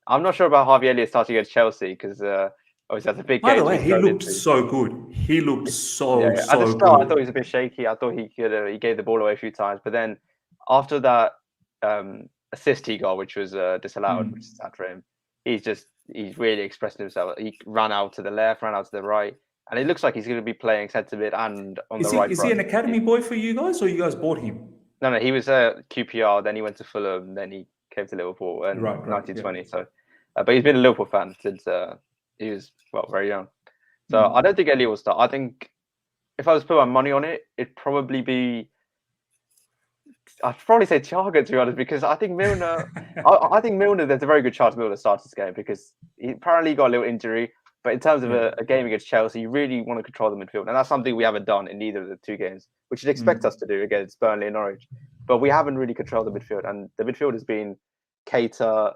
I'm not sure about Harvey Elliott starting against Chelsea because obviously that's a big game. By the way, he looked so good. He looked so At the start, good. I thought he was a bit shaky. I thought he gave the ball away a few times, but then after that assist he got, which was disallowed, which is sad for him, he's really expressed himself. He ran out to the left, ran out to the right, and it looks like he's going to be playing centre mid and on the right. Is he an academy boy for you guys, or you guys bought him? No, he was a QPR. Then he went to Fulham. Then he came to Liverpool in 1920. Yeah. So, but he's been a Liverpool fan since he was very young. So I don't think Elliott will start. I think if I was to put my money on it, it'd probably be. I'd probably say Thiago, to be honest, because I think Milner. I think Milner. There's a very good chance Milner starts this game because he apparently got a little injury. But in terms of a game against Chelsea, you really want to control the midfield, and that's something we haven't done in either of the 2 games, which you'd expect us to do against Burnley and Norwich. But we haven't really controlled the midfield, and the midfield has been Keita.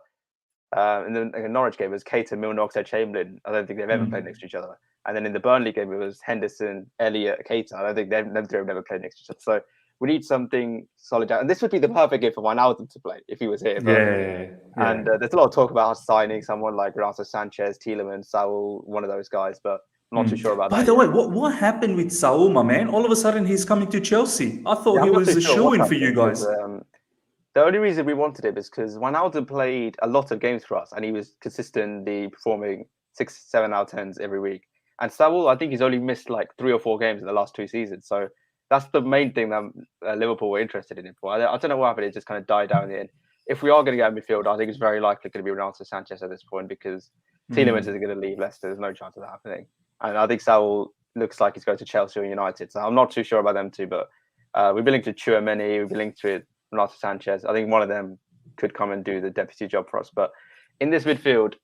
In the Norwich game, it was Keita, Milner, Oxlade-Chamberlain. I don't think they've ever played next to each other. And then in the Burnley game, it was Henderson, Elliott, Keita. I don't think they've never played next to each other. So we need something solid. And this would be the perfect game for Wijnaldum to play if he was here. And there's a lot of talk about us signing someone like Renato Sanchez, Tielemans, Saul, one of those guys, but I'm not too sure about that. By the way, what happened with Saul, my man? All of a sudden, he's coming to Chelsea. I thought he was a shoe-in for you guys. The only reason we wanted him is because Wijnaldum played a lot of games for us, and he was consistently performing 6, 7 out of 10s every week. And Saul, I think he's only missed like 3 or 4 games in the last 2 seasons. So that's the main thing that Liverpool were interested in him for. I don't know what happened. It just kind of died down in the end. If we are going to get a midfield, I think it's very likely going to be Renato Sanchez at this point because Tielemans isn't going to leave Leicester. There's no chance of that happening. And I think Saul looks like he's going to Chelsea or United. So I'm not too sure about them too, but we've been linked to Tchouaméni, we've been linked to Renato Sanchez. I think one of them could come and do the deputy job for us. But in this midfield,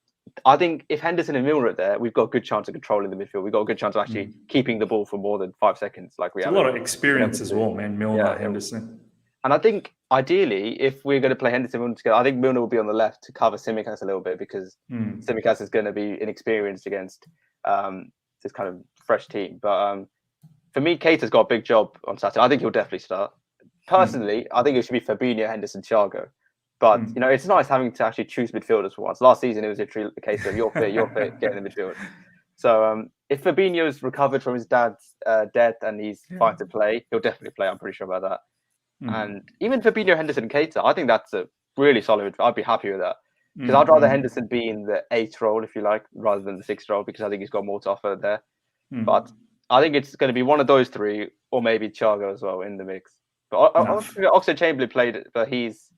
I think if Henderson and Milner are there, we've got a good chance of controlling the midfield. We've got a good chance of actually keeping the ball for more than 5 seconds. Like we have a lot of experience as well, man. Milner, Henderson. And I think ideally, if we're going to play Henderson and Milner together, I think Milner will be on the left to cover Tsimikas a little bit because Tsimikas is going to be inexperienced against this kind of fresh team. But for me, Keita's got a big job on Saturday. I think he'll definitely start. Personally, I think it should be Fabinho, Henderson, Thiago. But, it's nice having to actually choose midfielders for once. Last season, it was literally a case of you're fit, get in the midfield. So if Fabinho's recovered from his dad's death and he's fine to play, he'll definitely play. I'm pretty sure about that. And even Fabinho, Henderson, and Keita, I think that's a really solid. I'd be happy with that. Because I'd rather Henderson be in the 8th role, if you like, rather than the 6th role, because I think he's got more to offer there. But I think it's going to be one of those 3, or maybe Thiago as well in the mix. But Oxlade-Chamberlain played it, but his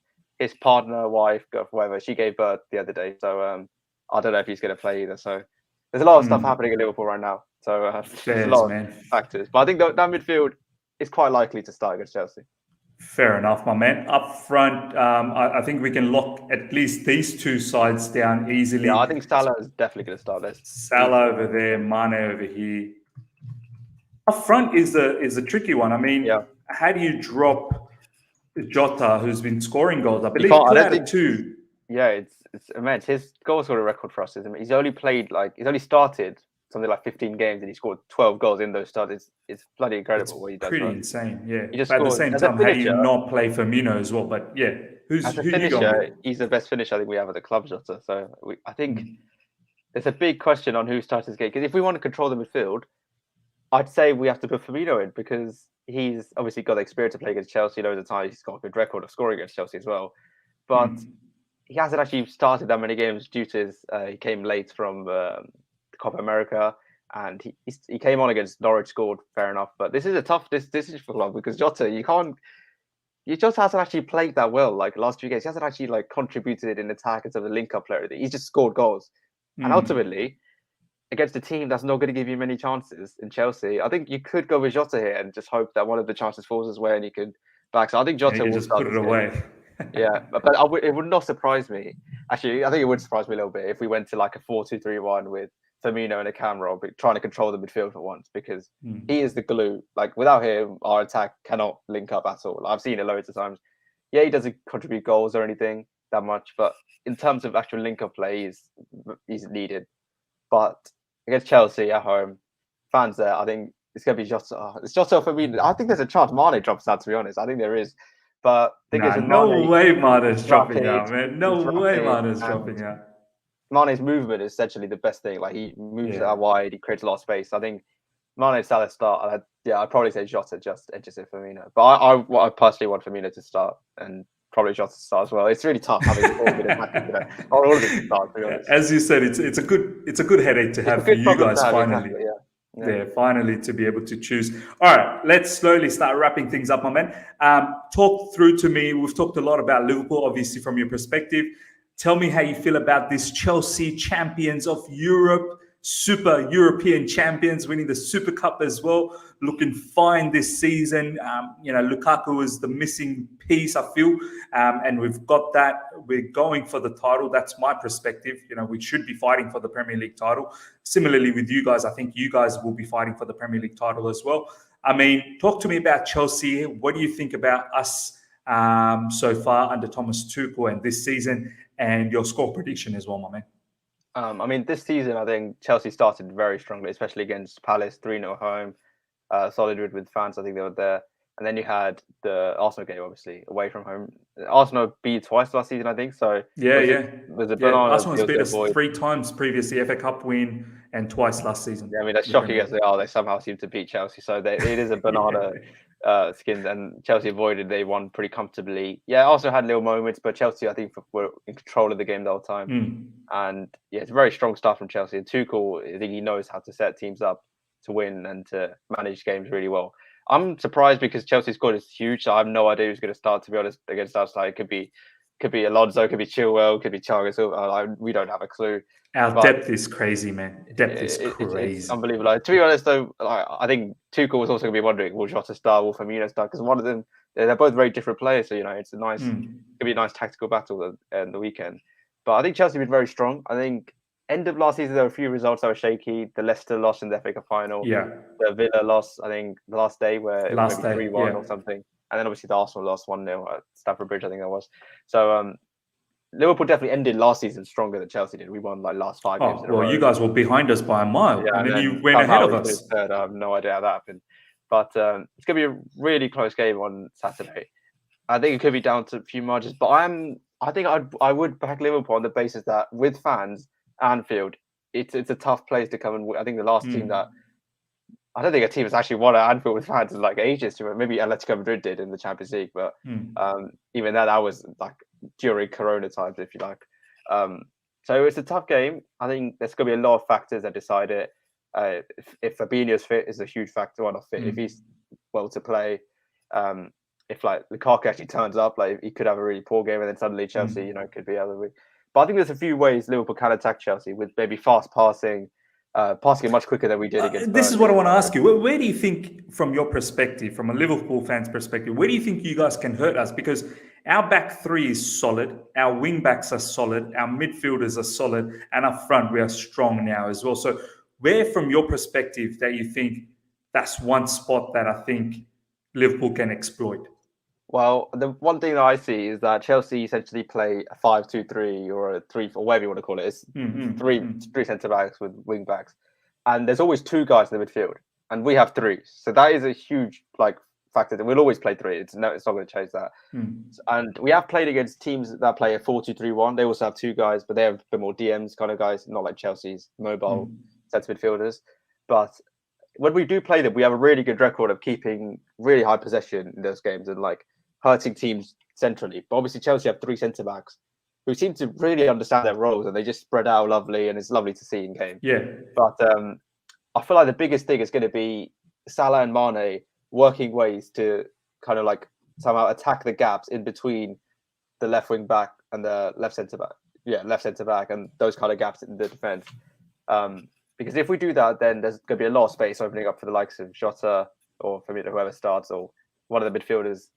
partner, wife, whatever, she gave birth the other day. So I don't know if he's going to play either. So there's a lot of stuff happening in Liverpool right now. So there's a lot of factors. But I think that midfield is quite likely to start against Chelsea. Fair enough, my man. Up front, I think we can lock at least these 2 sides down easily. Yeah, I think Salah is definitely going to start this. Salah over there, Mane over here. Up front is a tricky one. I mean, how do you drop Jota, who's been scoring goals? I believe I don't think 2. Yeah, it's immense. His goal scoring record for us is he's only started something like 15 games and he scored 12 goals in those starts. It's bloody incredible what he does. Pretty insane, yeah. He just but at the same time, how do you not play Firmino as well? But yeah, who's as a finisher? He's the best finisher I think we have at the club, Jota. So I think there's a big question on who starts this game because if we want to control the midfield, I'd say we have to put Firmino in because he's obviously got the experience to play against Chelsea loads of times. He's got a good record of scoring against Chelsea as well. But he hasn't actually started that many games due to his he came late from the Copa America, and he came on against Norwich, scored, fair enough. But this is a tough decision for Klopp because Jota, he just hasn't actually played that well. Like the last few games, he hasn't actually like contributed in attack as a link-up player. He's just scored goals, and ultimately against a team that's not going to give you many chances in Chelsea, I think you could go with Jota here and just hope that one of the chances falls his way and you can back. So I think And you Jota can will just start put it this game. away. Yeah, but it would not surprise me. Actually, I think it would surprise me a little bit if we went to like a 4-2-3-1 with Firmino and a camera, but trying to control the midfield for once, because he is the glue. Like without him, our attack cannot link up at all. I've seen it loads of times. Yeah, he doesn't contribute goals or anything that much, but in terms of actual link-up play, he's needed. But against Chelsea at home, fans there, I think it's going to be Jota. It's Jota for me. I think there's a chance Mane drops out, to be honest. I think there is. But the thing is, with No Mane, way Mane's dropping rapid, out, man. No he's way rapid, Mane's and dropping out. Mane's movement is essentially the best thing. Like he moves out wide, he creates a lot of space. I think Mane and Salah start, and I'd probably say Jota just edges it Firmino. But I personally want Firmino to start, and probably Jota to start as well. It's really tough having all of it attacking today. All of it to start, to be honest. As you said, it's a good headache to have for you guys finally. Exactly, Yeah, finally to be able to choose. All right, let's slowly start wrapping things up, my man. Talk through to me. We've talked a lot about Liverpool, obviously, from your perspective. Tell me how you feel about this Chelsea champions of Europe, super European champions, winning the Super Cup as well. Looking fine this season. Lukaku is the missing piece, I feel. And we've got that. We're going for the title. That's my perspective. We should be fighting for the Premier League title. Similarly with you guys, I think you guys will be fighting for the Premier League title as well. I mean, talk to me about Chelsea. What do you think about us so far under Thomas Tuchel and this season, and your score prediction as well, my man? I mean, this season, I think Chelsea started very strongly, especially against Palace, 3-0 home. Solid with fans, I think they were there. And then you had the Arsenal game, obviously, away from home. Arsenal beat twice last season, I think. So was a banana. Arsenal has beat us 3 times previously, FA Cup win, and twice last season. Yeah, I mean, as shocking as they are, they somehow seem to beat Chelsea. So it is a banana skin, and Chelsea avoided. They won pretty comfortably. Yeah, Arsenal had little moments, but Chelsea, I think, were in control of the game the whole time. And yeah, it's a very strong start from Chelsea. And Tuchel, I think he knows how to set teams up to win and to manage games really well. I'm surprised because Chelsea's squad is huge. So I have no idea who's going to start, to be honest, against us. Like, it could be Alonso, could be Chilwell, could be Thiago Silva. We don't have a clue. Our depth is crazy, man. Depth is crazy. It's unbelievable. Like, to be honest, though, I think Tuchel was also going to be wondering, will Jota start, will Firmino start? Because one of them, they're both very different players. So, it's a nice, could be a nice tactical battle in the weekend. But I think Chelsea have been very strong. I think end of last season, there were a few results that were shaky. The Leicester loss in the FA Cup final. Yeah. The Villa loss, I think, the last day where it was maybe 3-1 or something. And then obviously the Arsenal lost 1-0 at Stamford Bridge, I think that was. So Liverpool definitely ended last season stronger than Chelsea did. We won like last 5 games in a row. You guys were behind us by a mile. Yeah, and then you went ahead of us. Third. I have no idea how that happened. But it's going to be a really close game on Saturday. I think it could be down to a few margins. But I think I would back Liverpool on the basis that with fans, Anfield, it's a tough place to come and I think the last team that I don't think a team has actually won at Anfield with fans in like ages. Maybe Atletico Madrid did in the Champions League, but even that was like during Corona times, if you like. So it's a tough game. I think there's going to be a lot of factors that decide it. If Fabinho's fit is a huge factor, or not fit. If he's well to play, if like Lukaku actually turns up, like he could have a really poor game, and then suddenly Chelsea, could be out of the week. But I think there's a few ways Liverpool can attack Chelsea with maybe fast passing, passing it much quicker than we did against. This is what I want to ask you. Where do you think, from your perspective, from a Liverpool fan's perspective, where do you think you guys can hurt us? Because our back three is solid, our wing backs are solid, our midfielders are solid, and up front we are strong now as well. So where, from your perspective, that you think that's one spot that I think Liverpool can exploit? Well, the one thing that I see is that Chelsea essentially play a 5-2-3 or a 3, or whatever you want to call it. It's three centre backs with wing backs, and there's always 2 guys in the midfield, and we have 3. So that is a huge factor. That we'll always play 3. It's not going to change that. And we have played against teams that play a 4-2-3-1. They also have 2 guys, but they have a bit more DMs kind of guys, not like Chelsea's mobile centre midfielders. But when we do play them, we have a really good record of keeping really high possession in those games and hurting teams centrally. But obviously Chelsea have 3 centre backs who seem to really understand their roles, and they just spread out lovely, and it's lovely to see in game. Yeah. But I feel like the biggest thing is going to be Salah and Mane working ways to kind of like somehow attack the gaps in between the left wing back and the left centre back. Yeah, left centre back, and those kind of gaps in the defence. Because if we do that, then there's going to be a lot of space opening up for the likes of Jota or for whoever starts, or one of the midfielders.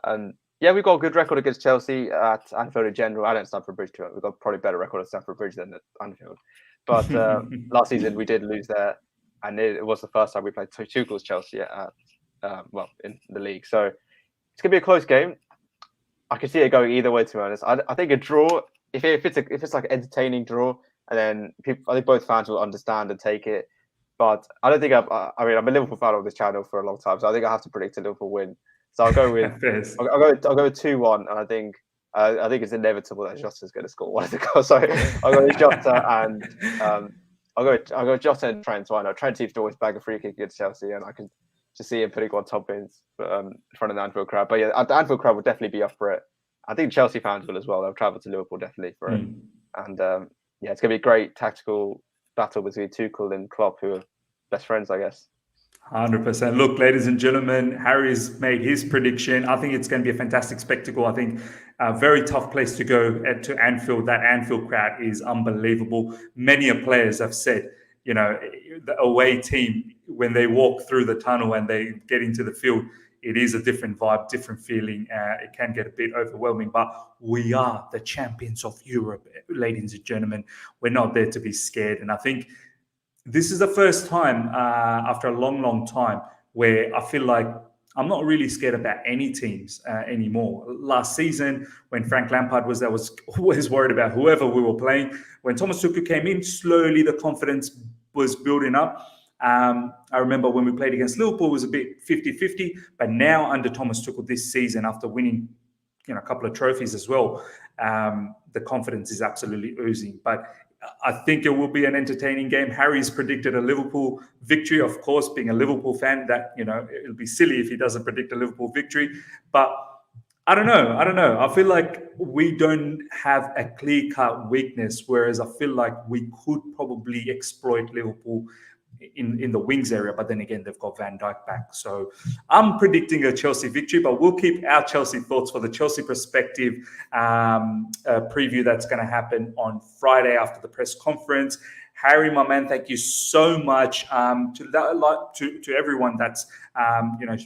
And yeah, we've got a good record against Chelsea at Anfield in general, and at Stamford Bridge too. We've got probably better record at Stamford Bridge than at Anfield. But last season we did lose there, and it was the first time we played Tuchel's Chelsea at in the league. So it's gonna be a close game. I can see it going either way, to be honest. I think a draw, if it's like an entertaining draw, and then I think both fans will understand and take it. But I don't think I'm a Liverpool fan on this channel for a long time, so I think I have to predict a Liverpool win. So I'll go with I'll go with 2-1, and I think it's inevitable that Jota's going to score one of the goals. So I'll go with Jota and I'll go with Jota and Trent. Why not? Trent seems to always bag a free kick against Chelsea, and I can just see him putting one top bins in front of the Anfield crowd. But yeah, the Anfield crowd will definitely be up for it. I think Chelsea fans will as well. They'll travel to Liverpool definitely for it, and it's going to be a great tactical battle between Tuchel and Klopp, who are best friends, I guess. 100%. Look, ladies and gentlemen, Harry's made his prediction. I think it's going to be a fantastic spectacle. I think a very tough place to go to Anfield. That Anfield crowd is unbelievable. Many players have said, the away team, when they walk through the tunnel and they get into the field, it is a different vibe, different feeling. It can get a bit overwhelming, but we are the champions of Europe, ladies and gentlemen. We're not there to be scared. And I think this is the first time after a long, long time where I feel like I'm not really scared about any teams anymore. Last season, when Frank Lampard was there, I was always worried about whoever we were playing. When Thomas Tuchel came in, slowly the confidence was building up. I remember when we played against Liverpool, it was a bit 50-50. But now under Thomas Tuchel this season, after winning a couple of trophies as well, the confidence is absolutely oozing. But I think it will be an entertaining game. Harry's predicted a Liverpool victory. Of course, being a Liverpool fan, that it'll be silly if he doesn't predict a Liverpool victory. But I don't know. I feel like we don't have a clear-cut weakness, whereas I feel like we could probably exploit Liverpool in the wings area, but then again, they've got Van Dijk back. So I'm predicting a Chelsea victory, but we'll keep our Chelsea thoughts for the Chelsea Perspective preview that's going to happen on Friday after the press conference. Harry, my man, thank you so much to everyone that's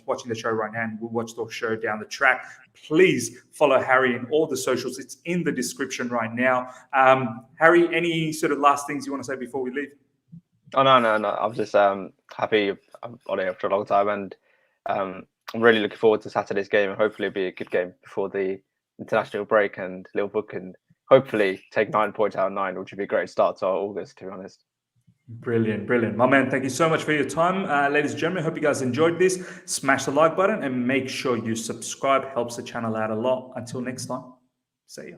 watching the show right now and will watch the show down the track. Please follow Harry in all the socials. It's in the description right now. Harry, any sort of last things you want to say before we leave? Oh, no. I'm just happy I'm on it after a long time, and I'm really looking forward to Saturday's game, and hopefully it'll be a good game before the international break, and Liverpool can hopefully take 9 points out of 9, which would be a great start to our August, to be honest. Brilliant. My man, thank you so much for your time. Ladies and gentlemen, hope you guys enjoyed this. Smash the like button and make sure you subscribe. Helps the channel out a lot. Until next time, see ya.